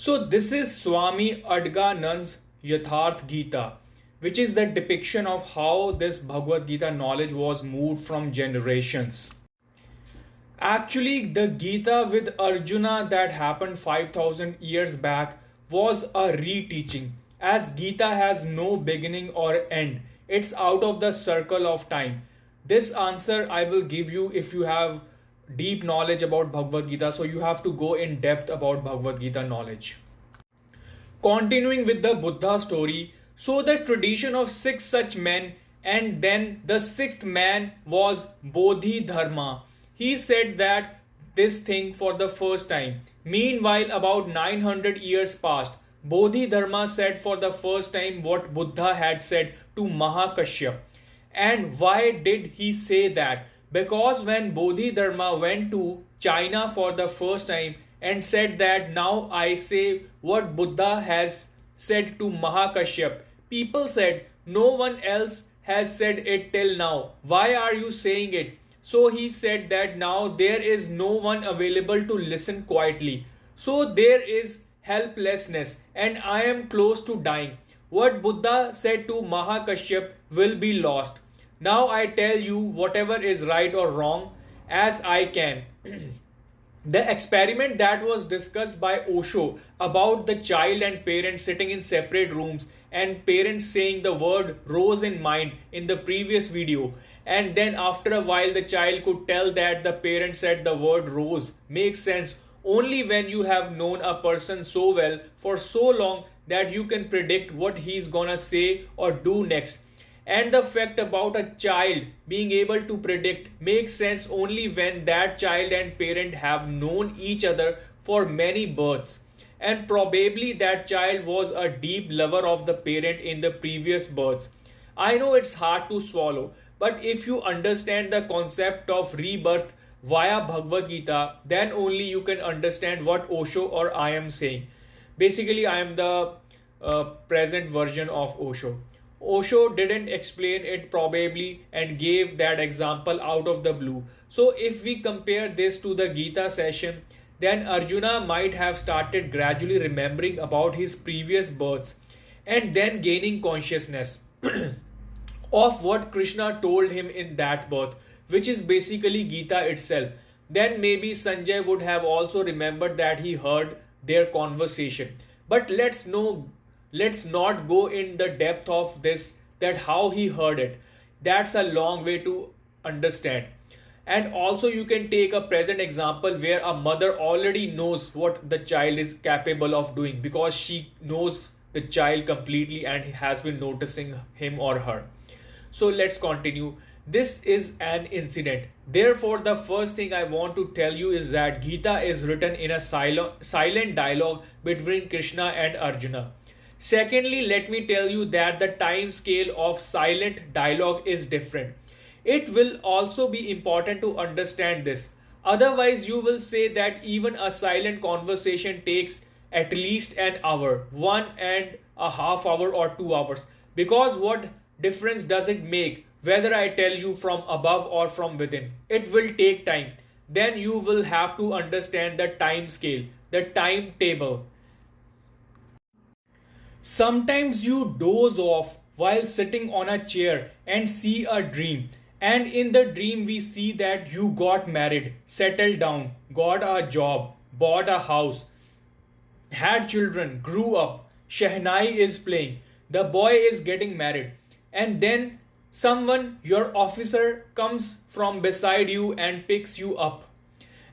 So this is Swami Adganand's Yatharth Gita, which is the depiction of how this Bhagavad Gita knowledge was moved from generations. Actually, the Gita with Arjuna that happened 5000 years back was a reteaching, as Gita has no beginning or end. It's out of the circle of time. This answer I will give you if you have deep knowledge about Bhagavad Gita, so you have to go in depth about Bhagavad Gita knowledge. Continuing with the Buddha story, so the tradition of six such men, and then the sixth man was Bodhidharma. He said that this thing for the first time. Meanwhile, about 900 years passed. Bodhidharma said for the first time what Buddha had said to Mahakashyap. And why did he say that? Because when Bodhidharma went to China for the first time and said that now I say what Buddha has said to Mahakashyap, people said no one else has said it till now. Why are you saying it? So he said that now there is no one available to listen quietly. So there is helplessness and I am close to dying. What Buddha said to Mahakashyap will be lost. Now I tell you whatever is right or wrong as I can. The experiment that was discussed by Osho about the child and parents sitting in separate rooms and parents saying the word rose in mind in the previous video, and then after a while the child could tell that the parent said the word rose makes sense only when you have known a person so well for so long that you can predict what he's gonna say or do next. And the fact about a child being able to predict makes sense only when that child and parent have known each other for many births. And probably that child was a deep lover of the parent in the previous births. I know it's hard to swallow, but if you understand the concept of rebirth via Bhagavad Gita, then only you can understand what Osho or I am saying. Basically, I am the present version of Osho. Osho didn't explain it probably and gave that example out of the blue. So if we compare this to the Gita session, then Arjuna might have started gradually remembering about his previous births and then gaining consciousness of what Krishna told him in that birth, which is basically Gita itself. Then maybe Sanjay would have also remembered that he heard their conversation. But let's not go in the depth of this, that how he heard it. That's a long way to understand. And also you can take a present example where a mother already knows what the child is capable of doing because she knows the child completely and has been noticing him or her. So let's continue. This is an incident. Therefore, the first thing I want to tell you is that Gita is written in a silent dialogue between Krishna and Arjuna. Secondly, let me tell you that the time scale of silent dialogue is different. It will also be important to understand this. Otherwise, you will say that even a silent conversation takes at least an hour, 1.5 hours or 2 hours. Because what difference does it make whether I tell you from above or from within? It will take time. Then you will have to understand the time scale, the timetable. Sometimes you doze off while sitting on a chair and see a dream. And in the dream, we see that you got married, settled down, got a job, bought a house, had children, grew up. Shehnai is playing. The boy is getting married. And then someone, your officer, comes from beside you and picks you up.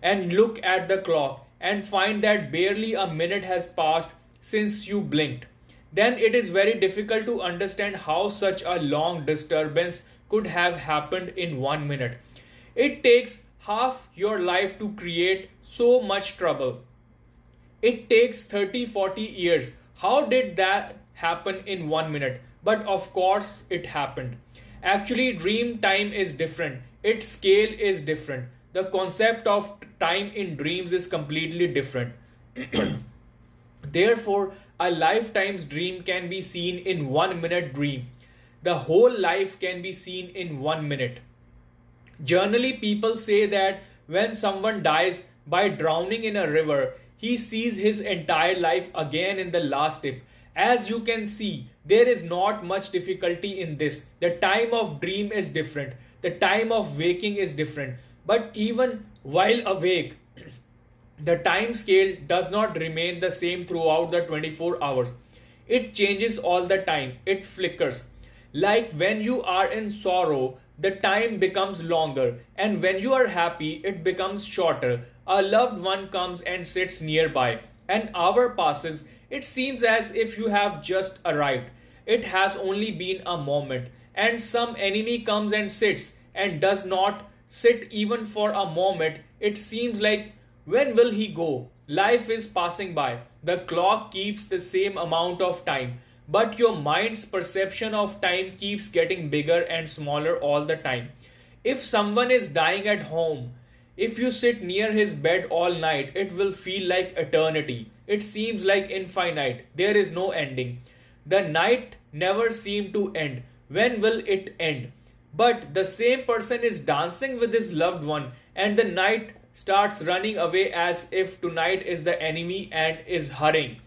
And look at the clock and find that barely a minute has passed since you blinked. Then it is very difficult to understand how such a long disturbance could have happened in 1 minute. It takes half your life to create so much trouble. It takes 30-40 years. How did that happen in 1 minute? But of course it happened. Actually, dream time is different. Its scale is different. The concept of time in dreams is completely different. Therefore, a lifetime's dream can be seen in 1 minute dream. The whole life can be seen in 1 minute. Generally, people say that when someone dies by drowning in a river, he sees his entire life again in the last step. As you can see, there is not much difficulty in this. The time of dream is different, the time of waking is different, but even while awake, the time scale does not remain the same throughout the 24 hours. It changes all the time, it flickers. Like when you are in sorrow, the time becomes longer, and when you are happy, it becomes shorter. A loved one comes and sits nearby. An hour passes. It seems as if you have just arrived. It has only been a moment. And some enemy comes and sits and does not sit even for a moment. It seems like, when will he go? Life is passing by. The clock keeps the same amount of time, but your mind's perception of time keeps getting bigger and smaller all the time. If someone is dying at home, if you sit near his bed all night, it will feel like eternity. It seems like infinite. There is no ending. The night never seemed to end. When will it end? But the same person is dancing with his loved one, and the night starts running away as if tonight is the enemy and is hurrying.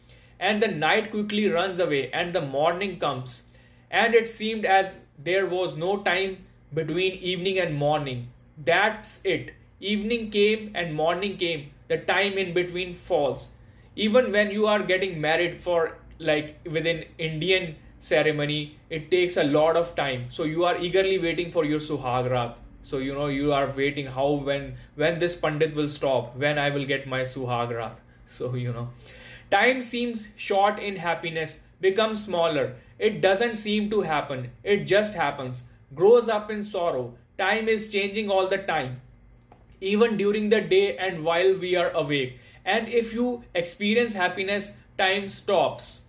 And the night quickly runs away, and the morning comes. And it seemed as there was no time between evening and morning. That's it. Evening came and morning came. The time in between falls. Even when you are getting married, for like within Indian ceremony, it takes a lot of time. So you are eagerly waiting for your suhagrat. So you are waiting how when this pandit will stop, when I will get my suhagrat. So time seems short in happiness, becomes smaller. It doesn't seem to happen. It just happens. Grows up in sorrow. Time is changing all the time, even during the day and while we are awake. And if you experience happiness, time stops.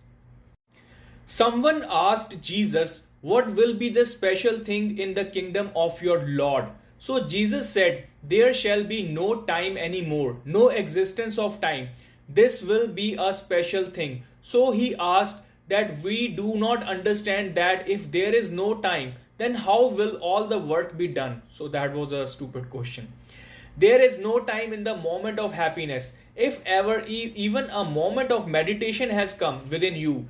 Someone asked Jesus, what will be the special thing in the kingdom of your Lord? So Jesus said, there shall be no time anymore, no existence of time. This will be a special thing. So he asked that we do not understand that if there is no time, then how will all the work be done? So that was a stupid question. There is no time in the moment of happiness. If ever even a moment of meditation has come within you,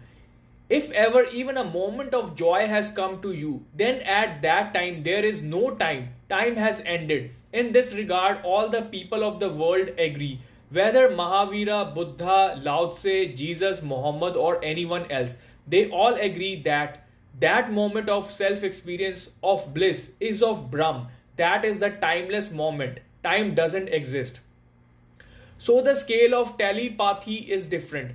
if ever even a moment of joy has come to you, then at that time there is no time. Time has ended. In this regard, all the people of the world agree. Whether Mahavira, Buddha, Lao Tse, Jesus, Muhammad or anyone else, they all agree that that moment of self-experience of bliss is of Brahm. That is the timeless moment. Time doesn't exist. So the scale of telepathy is different.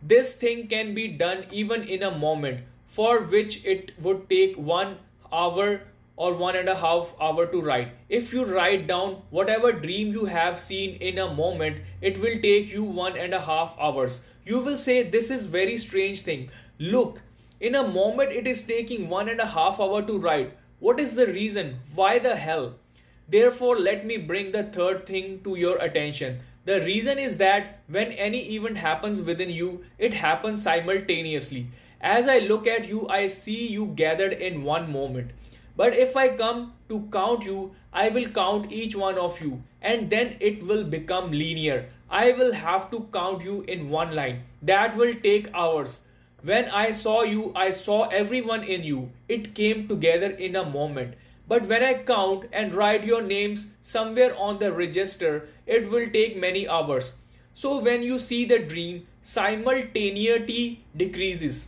This thing can be done even in a moment, for which it would take 1 hour or 1.5 hours to write. If you write down whatever dream you have seen in a moment, it will take you 1.5 hours. You will say, this is very strange thing. Look, in a moment it is taking 1.5 hours to write. What is the reason? Why the hell? Therefore, let me bring the third thing to your attention. The reason is that when any event happens within you, it happens simultaneously. As I look at you, I see you gathered in one moment. But if I come to count you, I will count each one of you, and then it will become linear. I will have to count you in one line. That will take hours. When I saw you, I saw everyone in you. It came together in a moment. But when I count and write your names somewhere on the register, it will take many hours. So when you see the dream, simultaneity decreases.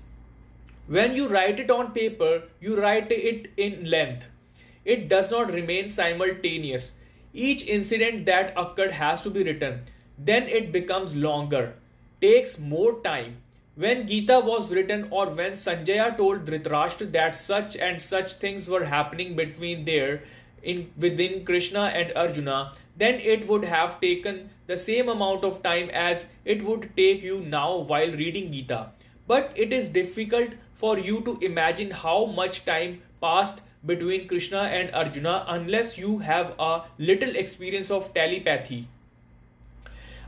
When you write it on paper, you write it in length. It does not remain simultaneous. Each incident that occurred has to be written. Then it becomes longer, takes more time. When Gita was written, or when Sanjaya told Dhritarashtra that such and such things were happening within Krishna and Arjuna, then it would have taken the same amount of time as it would take you now while reading Gita. But it is difficult for you to imagine how much time passed between Krishna and Arjuna unless you have a little experience of telepathy.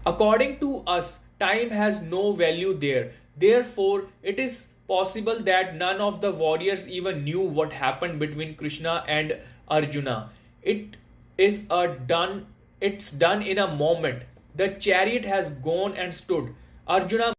According to us, time has no value there. Therefore, it is possible that none of the warriors even knew what happened between Krishna and Arjuna. It's done in a moment. The chariot has gone and stood. Arjuna